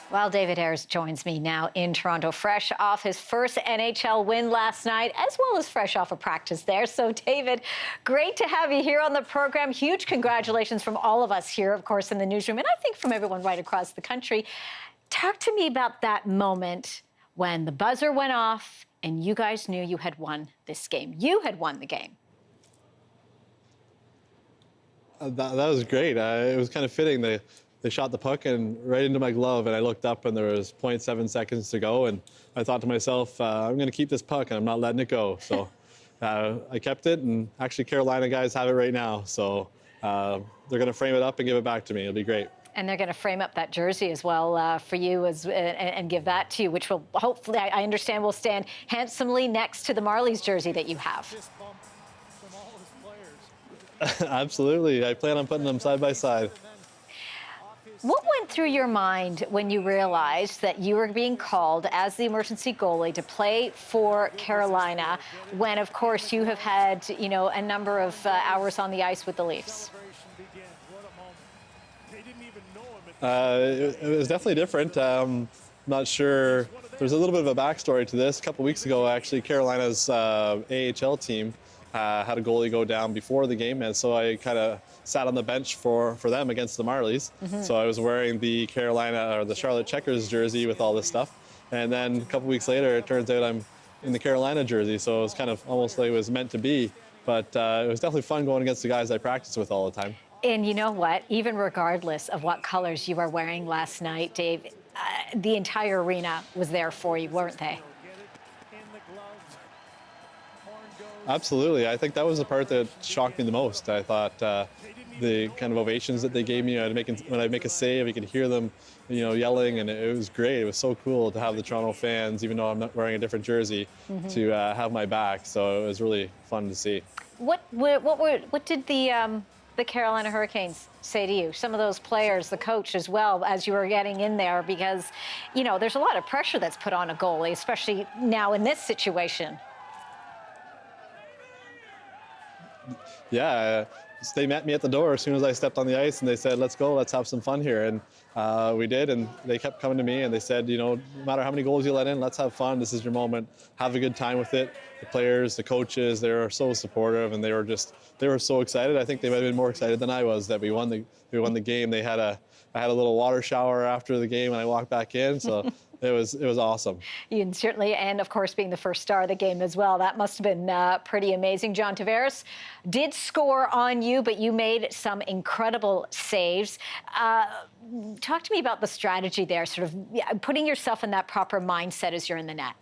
Well, David Ayres joins me now in Toronto, fresh off his first NHL win last night, as well as fresh off a practice there. So, David, great to have you here on the program. Huge congratulations from all of us here, of course, in the newsroom, and I think from everyone right across the country. Talk to me about that moment when the buzzer went off and you guys knew you had won this game. You had won the game. That was great. It was kind of fitting. They shot the puck and right into my glove, and I looked up and there was 0.7 seconds to go, and I thought to myself, I'm going to keep this puck and I'm not letting it go. So I kept it, and actually Carolina guys have it right now. So they're going to frame it up and give it back to me. It'll be great. And they're going to frame up that jersey as well for you and give that to you, which will hopefully, I understand, will stand handsomely next to the Marlies jersey that you have. Absolutely. I plan on putting them side by side. What went through your mind when you realized that you were being called as the emergency goalie to play for Carolina when, of course, you have had, you know, a number of hours on the ice with the Leafs? It was definitely different. Not sure. There's a little bit of a backstory to this. A couple weeks ago, actually, Carolina's AHL team had a goalie go down before the game, and so I kind of sat on the bench for them against the Marlies. So I was wearing the Carolina or the Charlotte Checkers jersey with all this stuff, and then a couple weeks later, it turns out I'm in the Carolina jersey. So it was kind of almost like it was meant to be. But it was definitely fun going against the guys I practice with all the time. And you know what? Even regardless of what colors you were wearing last night, Dave, the entire arena was there for you, weren't they? Absolutely. I think that was the part that shocked me the most. I thought the kind of ovations that they gave me when I make a save, you could hear them, you know, yelling, and it was great. It was so cool to have the Toronto fans, even though I'm not wearing a different jersey, to have my back. So it was really fun to see. What did the Carolina Hurricanes say to you? Some of those players, the coach as well, as you were getting in there, because, you know, there's a lot of pressure that's put on a goalie, especially now in this situation. Yeah, they met me at the door as soon as I stepped on the ice, and they said, let's go, let's have some fun here. And we did, and they kept coming to me, and they said, you know, no matter how many goals you let in, let's have fun. This is your moment. Have a good time with it. The players, the coaches, they were so supportive, and they were so excited. I think they might have been more excited than I was that we won the game. I had a little water shower after the game, and I walked back in, so it was awesome. You certainly, and of course, being the first star of the game as well, that must have been pretty amazing. John Tavares did score on you, but you made some incredible saves. Talk to me about the strategy there, sort of putting yourself in that proper mindset as you're in the net.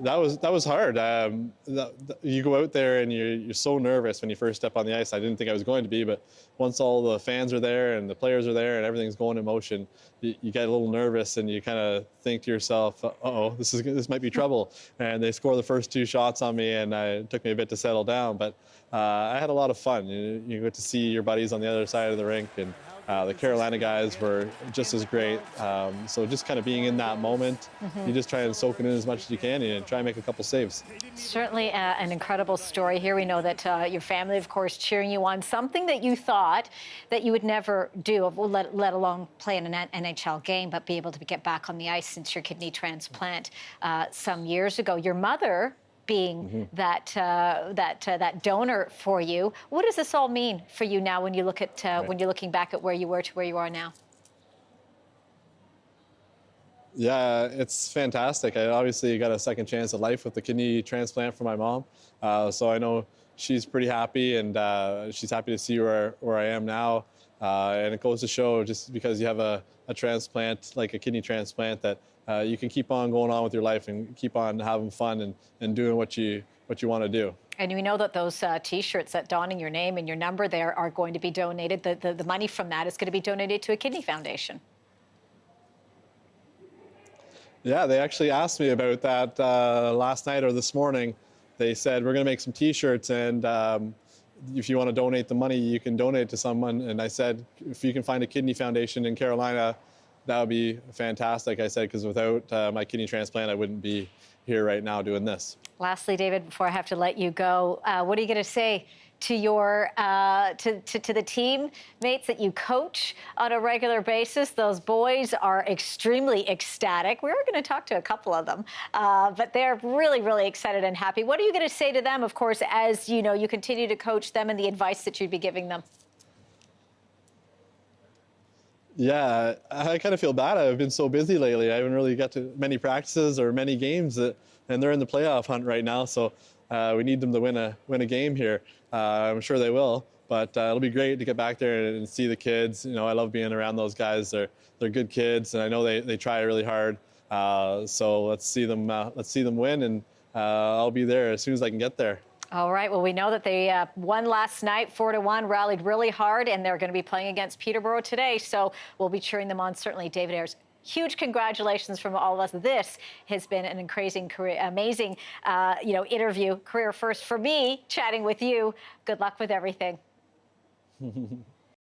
That was hard. You go out there and you're so nervous when you first step on the ice. I didn't think I was going to be, but once all the fans are there and the players are there and everything's going in motion, you get a little nervous and you kind of think to yourself, "Uh-oh, this might be trouble." And they score the first two shots on me, and it took me a bit to settle down. But I had a lot of fun. You get to see your buddies on the other side of the rink, and the Carolina guys were just as great. So just kind of being in that moment, you just try and soak it in as much as you can and try and make a couple saves. Certainly an incredible story here. We know that your family, of course, cheering you on, something that you thought that you would never do, let alone play in an NHL game, but be able to get back on the ice since your kidney transplant some years ago. Your mother being that donor for you. What does this all mean for you now when you look at when you're looking back at where you were to where you are now? Yeah, it's fantastic. I obviously got a second chance at life with the kidney transplant for my mom, so I know she's pretty happy, and she's happy to see where I am now. And it goes to show, just because you have a transplant, like a kidney transplant, that you can keep on going on with your life and keep on having fun and doing what you want to do. And we know that those T-shirts that donning your name and your number there are going to be donated. The money from that is going to be donated to a kidney foundation. Yeah, they actually asked me about that last night or this morning. They said, we're going to make some T-shirts, and if you want to donate the money, you can donate it to someone. And I said, if you can find a kidney foundation in Carolina, that would be fantastic. I said, because without my kidney transplant, I wouldn't be here right now doing this. Lastly, David, before I have to let you go, what are you going to say to your to the teammates that you coach on a regular basis. Those boys are extremely ecstatic. We were going to talk to a couple of them, but they're really, really excited and happy. What are you going to say to them, of course, as you know you continue to coach them, and the advice that you'd be giving them? Yeah, I kind of feel bad. I've been so busy lately. I haven't really got to many practices or many games, and they're in the playoff hunt right now. So we need them to win a game here. I'm sure they will, but it'll be great to get back there and see the kids. You know, I love being around those guys. They're good kids, and I know they try really hard. So let's see them win, and I'll be there as soon as I can get there. All right. Well, we know that they won last night, 4-1, rallied really hard, and they're going to be playing against Peterborough today. So we'll be cheering them on. Certainly, David Ayres. Huge congratulations from all of us. This has been an amazing interview, career first for me, chatting with you. Good luck with everything.